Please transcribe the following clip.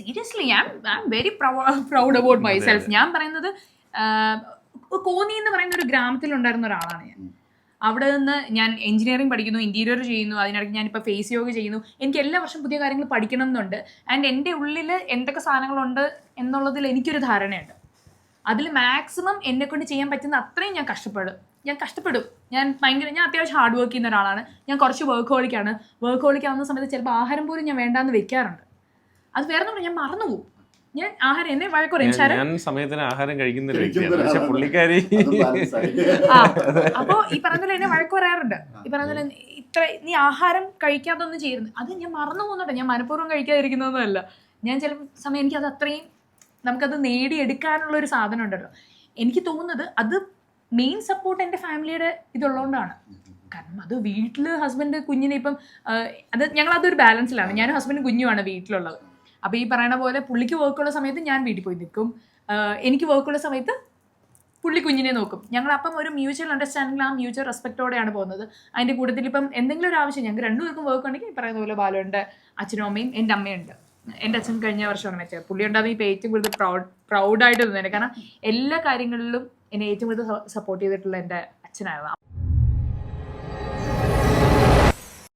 Seriously I am very proud about myself. ഞാൻ പറയുന്നത് കോന്നി എന്ന് പറയുന്ന ഒരു ഗ്രാമത്തിലുണ്ടായിരുന്ന ഒരാളാണ് ഞാൻ. അവിടെ നിന്ന് ഞാൻ എഞ്ചിനീയറിംഗ് പഠിക്കുന്നു, ഇന്റീരിയർ ചെയ്യുന്നു, അതിനിടയ്ക്ക് ഞാനിപ്പോൾ ഫേസ് യോഗ ചെയ്യുന്നു. എനിക്ക് എല്ലാ വർഷം പുതിയ കാര്യങ്ങൾ പഠിക്കണം എന്നുണ്ട്. ആൻഡ് എൻ്റെ ഉള്ളിൽ എന്തൊക്കെ സാധനങ്ങളുണ്ട് എന്നുള്ളതിൽ എനിക്കൊരു ധാരണയുണ്ട്. അതിൽ മാക്സിമം എന്നെക്കൊണ്ട് ചെയ്യാൻ പറ്റുന്ന അത്രയും ഞാൻ കഷ്ടപ്പെടും. ഞാൻ അത്യാവശ്യം ഹാർഡ് വർക്ക് ചെയ്യുന്ന ഒരാളാണ്. ഞാൻ കുറച്ച് വർക്ക് ഹോളിക്കാവുന്ന സമയത്ത് ചിലപ്പോൾ ആഹാരം പോലും ഞാൻ വേണ്ടാന്ന് വെക്കാറുണ്ട്. അത് വേറെ ഒന്നും ഞാൻ മറന്നുപോകും. ഞാൻ ആഹാരം എന്നെ വഴക്കുറയും. ഞാൻ സമയത്തിന് ആഹാരം കഴിക്കുന്നില്ല വ്യക്തിയാണ്. പക്ഷെ പുള്ളിക്കാരി അപ്പോ ഈ പറഞ്ഞ പോലെ എന്നെ വഴക്ക് പറയാറുണ്ട്. ഈ പറഞ്ഞ പോലെ നീ ആഹാരം കഴിക്കാതൊന്നും ചെയ്യുന്നത്. അത് ഞാൻ മറന്നു പോകുന്നുണ്ട്. ഞാൻ മനഃപൂർവ്വം കഴിക്കാതിരിക്കുന്നതൊന്നുമല്ല. ഞാൻ ചില സമയം എനിക്കത് അത്രയും നമുക്കത് നേടിയെടുക്കാനുള്ള ഒരു സാധനം ഉണ്ടല്ലോ. എനിക്ക് തോന്നുന്നത് അത് മെയിൻ സപ്പോർട്ട് എൻ്റെ ഫാമിലിയുടെ ഇതുള്ളതുകൊണ്ടാണ്. കാരണം അത് വീട്ടിൽ ഹസ്ബൻഡ് കുഞ്ഞിനെ ഇപ്പം ഞങ്ങളതൊരു ബാലൻസിലാണ്. ഞാനും ഹസ്ബൻഡും കുഞ്ഞുമാണ് വീട്ടിലുള്ളത്. അപ്പോൾ ഈ പറയുന്ന പോലെ പുള്ളിക്ക് വർക്കുള്ള സമയത്ത് ഞാൻ വീട്ടിൽ പോയി നിൽക്കും, എനിക്ക് വർക്കുള്ള സമയത്ത് പുള്ളി കുഞ്ഞിനെ നോക്കും. ഞങ്ങളപ്പം ഒരു മ്യൂച്വൽ അണ്ടർസ്റ്റാൻഡിങ്ങിൽ, ആ മ്യൂച്വൽ റെസ്പെക്റ്റോടെയാണ് പോകുന്നത്. അതിൻ്റെ കൂട്ടത്തിൽ ഇപ്പം എന്തെങ്കിലും ഒരു ആവശ്യം ഞങ്ങൾക്ക് രണ്ടുപേർക്കും വർക്ക് ഉണ്ടെങ്കിൽ ഈ പറയുന്ന പോലെ ബാലുണ്ട്, അച്ഛനും അമ്മയും എൻ്റെ അമ്മയുണ്ട്. എൻ്റെ അച്ഛൻ കഴിഞ്ഞ വർഷം അങ്ങനെ ചെയ്തു. പുള്ളി ഉണ്ടാകും ഇപ്പോൾ ഏറ്റവും കൂടുതൽ പ്രൗഡായിട്ട് തോന്നുന്നത്. കാരണം എല്ലാ കാര്യങ്ങളിലും എന്നെ ഏറ്റവും കൂടുതൽ സപ്പോർട്ട് ചെയ്തിട്ടുള്ള എൻ്റെ അച്ഛനായിരുന്നു.